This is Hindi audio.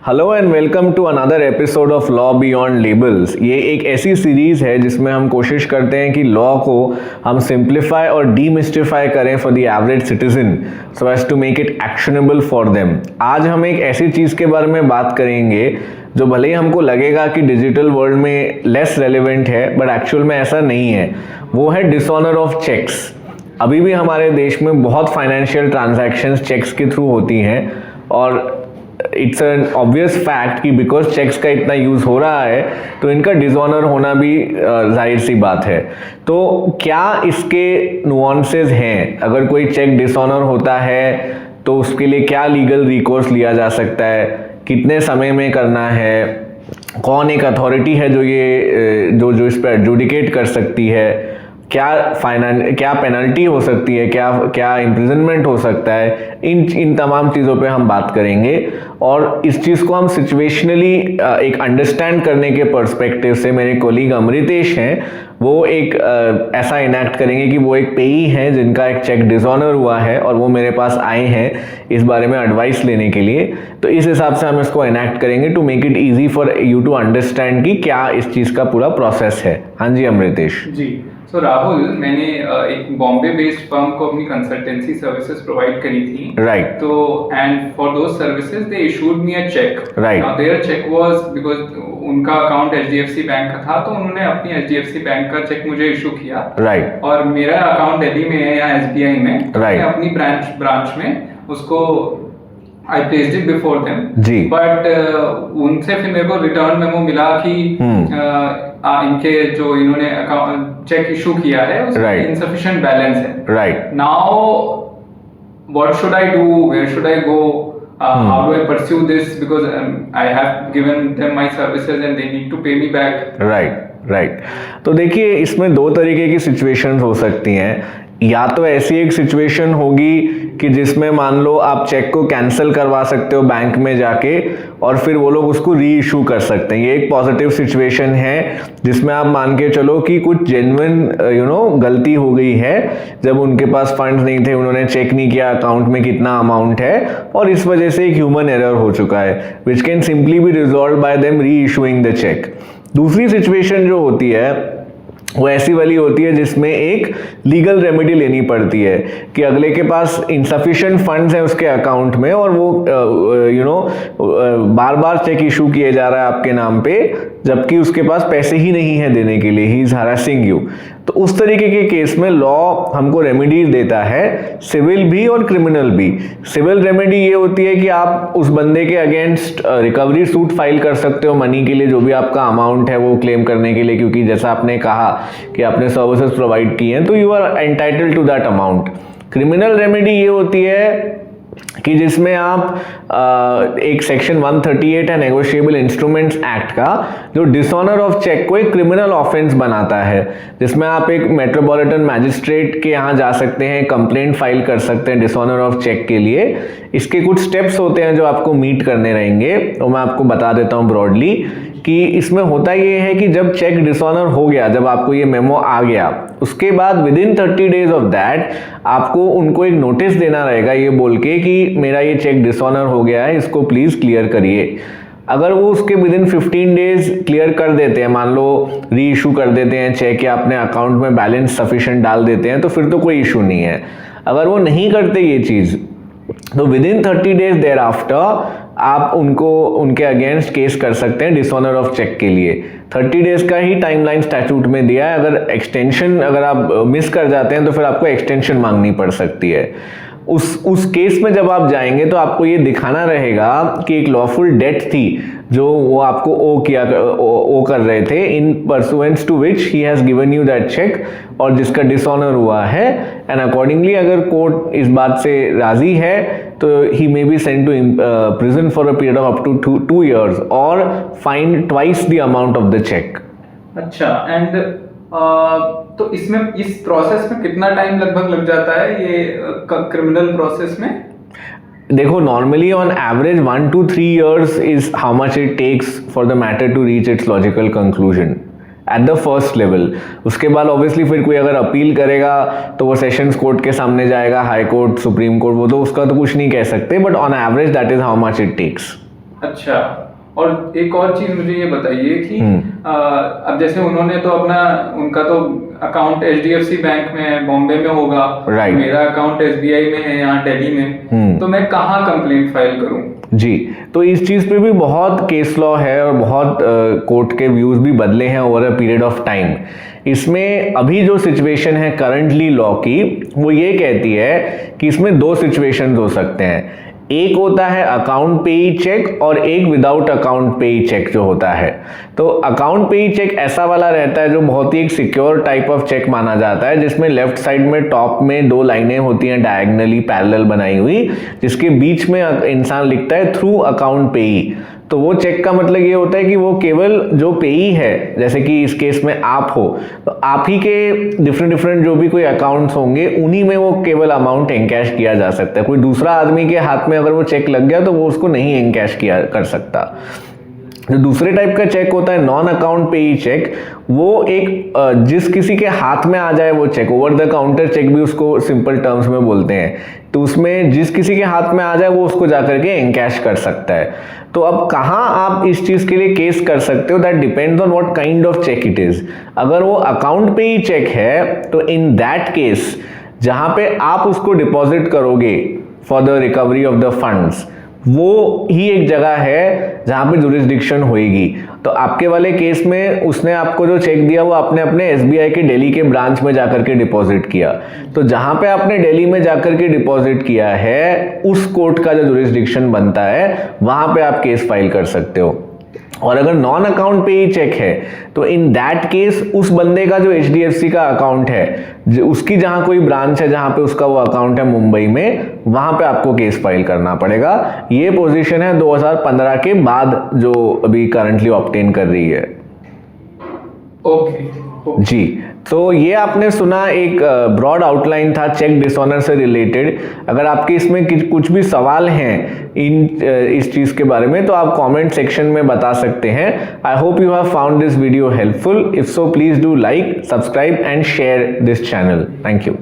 Hello and welcome to another episode of law beyond labels. ये एक ऐसी सीरीज़ है जिसमें हम कोशिश करते हैं कि लॉ को हम सिंप्लीफाई और डीमिस्टिफाई करें for the average citizen so as to make it actionable for them. आज हम एक ऐसी चीज़ के बारे में बात करेंगे जो भले ही हमको लगेगा कि डिजिटल वर्ल्ड में लेस रेलिवेंट है, बट एक्चुअल में ऐसा नहीं है। वो है डिसऑनर ऑफ चेक्स। अभी भी हमारे देश में बहुत फाइनेंशियल ट्रांजैक्शंस चेक्स के थ्रू होती हैं और इट्स एन ऑब्वियस फैक्ट कि बिकॉज चेक्स का इतना यूज़ हो रहा है तो इनका डिसऑनर होना भी जाहिर सी बात है। तो क्या इसके नुआंसेस हैं? अगर कोई चेक डिसऑनर होता है तो उसके लिए क्या लीगल रिकोर्स लिया जा सकता है, कितने समय में करना है, कौन एक अथॉरिटी है जो ये जो इस पर एडजुडिकेट कर सकती है, क्या पेनल्टी हो सकती है, क्या इम्प्रिजनमेंट हो सकता है, इन तमाम चीज़ों पे हम बात करेंगे। और इस चीज़ को हम सिचुएशनली एक अंडरस्टैंड करने के पर्सपेक्टिव से मेरे कोलीग अमृतेश हैं, वो एक ऐसा इनैक्ट करेंगे कि वो एक पेई हैं जिनका एक चेक डिसऑनर हुआ है और वो मेरे पास आए हैं इस बारे में एडवाइस लेने के लिए। तो इस हिसाब से हम इसको इनैक्ट करेंगे to make it easy for you to understand कि क्या इस चीज़ का पूरा प्रोसेस है। हाँ जी अमृतेश जी। तो राहुल, मैंने एक बॉम्बे बेस्ड फर्म को अपनी कंसल्टेंसी सर्विसेज प्रोवाइड करी थी। राइट। तो and for those services they issued me a cheque. Right. Now their cheque was because उनका अकाउंट एचडीएफसी बैंक का था, तो उन्होंने अपनी एचडीएफसी बैंक का चेक मुझे इशू किया। राइट। और मेरा अकाउंट दिल्ली में है या एसबीआई में। राइट। मैं अपनी ब्रांच में उसको I placed it before them. Ji. But उनसे फिर मेरे को रिटर्न मेमो मिला कि इनके जो इन्होंने अकाउंट चेक इशू किया है उसमें insufficient balance है. Right. Now, what should I do? Where should I go? How do I pursue this? Because I have given them my services and they need to pay me back. Right. तो देखिए, इसमें दो तरीके की सिचुएशंस हो सकती हैं। या तो ऐसी एक सिचुएशन होगी कि जिसमें मान लो आप चेक को कैंसिल करवा सकते हो बैंक में जाके और फिर वो लोग उसको री इशू कर सकते हैं। ये एक पॉजिटिव सिचुएशन है जिसमें आप मान के चलो कि कुछ जेन्युइन गलती हो गई है, जब उनके पास फंड्स नहीं थे, उन्होंने चेक नहीं किया अकाउंट में कितना अमाउंट है और इस वजह से एक ह्यूमन एरर हो चुका है which can simply be resolve by them री इशूइंग द चेक। दूसरी सिचुएशन जो होती है वो ऐसी वाली होती है जिसमें एक लीगल रेमेडी लेनी पड़ती है कि अगले के पास इनसफिशिएंट फंड्स हैं उसके अकाउंट में और वो बार बार चेक इशू किए जा रहा है आपके नाम पे, जबकि उसके पास पैसे ही नहीं है देने के लिए, ही इज हरासिंग यू। तो उस तरीके के केस में लॉ हमको रेमेडीज देता है, सिविल भी और क्रिमिनल भी। सिविल रेमेडी ये होती है कि आप उस बंदे के अगेंस्ट रिकवरी सूट फाइल कर सकते हो मनी के लिए, जो भी आपका अमाउंट है वो क्लेम करने के लिए, क्योंकि जैसा आपने कहा कि आपने सर्विसेज प्रोवाइड की हैं तो you are entitled to that amount. Criminal remedy ये होती है कि जिसमें आप एक सेक्शन 138 है नेगोशिएबल इंस्ट्रूमेंट्स एक्ट का, जो डिसऑनर ऑफ चेक को एक क्रिमिनल ऑफेंस बनाता है, जिसमें आप एक मेट्रोपॉलिटन मैजिस्ट्रेट के यहाँ जा सकते हैं, कंप्लेंट फाइल कर सकते हैं डिसऑनर ऑफ चेक के लिए। इसके कुछ स्टेप्स होते हैं जो आपको मीट करने रहेंगे, तो मैं आपको बता देता हूँ ब्रॉडली कि इसमें होता ये है कि जब चेक डिसऑनर हो गया, जब आपको ये मेमो आ गया, उसके बाद with in 30 days of that आपको उनको एक नोटिस देना रहेगा ये बोल के कि मेरा ये चेक डिसऑनर हो गया है, इसको प्लीज क्लियर करिए। अगर वो उसके विद इन 15 डेज क्लियर कर देते हैं, मान लो री इशू कर देते हैं चेक या अपने अकाउंट में बैलेंस सफिशिएंट डाल देते हैं, तो फिर तो कोई इशू नहीं है। अगर वो नहीं करते ये चीज़ तो within 30 days thereafter आप उनके अगेंस्ट केस कर सकते हैं डिसऑनर ऑफ चेक के लिए। 30 डेज का ही टाइमलाइन स्टैट्यूट में दिया है। अगर आप मिस कर जाते हैं तो फिर आपको एक्सटेंशन मांगनी पड़ सकती है। उस केस में जब आप जाएंगे तो आपको ये दिखाना रहेगा कि एक लॉफुल डेट थी जो वो आपको ओ कर रहे थे, in pursuance to which he has given you that cheque, और जिसका डिसऑनर हुआ है। एंड अकॉर्डिंगली अगर कोर्ट इस बात से राजी है तो ही may be sent to prison for a period of up to 2 years और fine twice the amount of the cheque. अच्छा, एंड तो इसमें इस प्रोसेस में कितना टाइम लगभग लग जाता है ये क्रिमिनल प्रोसेस में? देखो, normally on average 1 to 3 years is how much it takes for the matter to reach its logical conclusion at the first level. उसके बाद ऑब्वियसली फिर कोई अगर अपील करेगा तो वो सेशंस कोर्ट के सामने जाएगा, हाई कोर्ट, सुप्रीम कोर्ट, वो तो उसका तो कुछ नहीं कह सकते, but on average that is how much it takes. अच्छा, और एक और चीज मुझे ये बताइए कि अब जैसे उन्होंने तो अपना उनका तो अकाउंट HDFC बैंक में है, बॉम्बे में होगा, Right. मेरा अकाउंट SBI में है यहाँ दिल्ली में, तो मैं कहाँ कंप्लेंट फाइल करूँ? जी, तो इस चीज़ पे भी बहुत केस लॉ है और बहुत कोर्ट के व्यूज़ भी बदले हैं over a period of time. इसमें अभी जो सिचुएशन है करंटली लॉ की, वो ये कहती है कि इसमें दो सिचुएशंस हो सकते हैं। एक होता है अकाउंट पेई चेक और एक विदाउट अकाउंट पेई चेक जो होता है। तो अकाउंट पेई चेक ऐसा वाला रहता है जो बहुत ही एक सिक्योर टाइप ऑफ चेक माना जाता है, जिसमें लेफ्ट साइड में टॉप में दो लाइनें होती हैं डायगनली पैरेलल बनाई हुई, जिसके बीच में इंसान लिखता है थ्रू अकाउंट पेई। तो वो चेक का मतलब ये होता है कि वो केवल जो पेई है, जैसे कि इस केस में आप हो, तो आप ही के डिफरेंट जो भी कोई अकाउंट्स होंगे उन्हीं में वो केवल अमाउंट एनकैश किया जा सकता है। कोई दूसरा आदमी के हाथ में अगर वो चेक लग गया तो वो उसको नहीं एनकैश किया कर सकता। जो दूसरे टाइप का चेक होता है नॉन अकाउंट पेई चेक, वो एक जिस किसी के हाथ में आ जाए वो cheque, over the counter cheque भी उसको सिंपल टर्म्स में बोलते हैं, तो उसमें जिस किसी के हाथ में आ जाए वो उसको जाकर के एनकैश कर सकता है। तो अब कहाँ आप इस चीज़ के लिए केस कर सकते हो, that depends on what kind of cheque it is. अगर वो अकाउंट पेई चेक है तो इन दैट केस जहाँ पे आप उसको डिपॉजिट करोगे for the recovery of the funds, वो ही एक जगह है जहाँ पे जुरिस्डिक्शन होएगी। तो आपके वाले केस में उसने आपको जो चेक दिया वो आपने अपने SBI के दिल्ली के ब्रांच में जाकर के डिपॉजिट किया, तो जहाँ पे आपने दिल्ली में जाकर के डिपॉजिट किया है उस कोर्ट का जो जुरिस्डिक्शन बनता है वहाँ पे आप केस फाइल कर सकते हो। और अगर नॉन अकाउंट पे ही चेक है तो इन दैट केस उस बंदे का जो HDFC का अकाउंट है, उसकी जहां कोई ब्रांच है जहां पे उसका वो अकाउंट है मुंबई में, वहां पे आपको केस फाइल करना पड़ेगा। ये पोजीशन है 2015 के बाद जो अभी करंटली ऑब्टेन कर रही है। ओके जी, तो ये आपने सुना एक ब्रॉड आउटलाइन था चेक डिसऑनर से रिलेटेड। अगर आपके इसमें कुछ भी सवाल हैं इस चीज़ के बारे में तो आप कमेंट सेक्शन में बता सकते हैं। I hope you have found this video helpful. If so please do like, subscribe and share this channel. Thank you.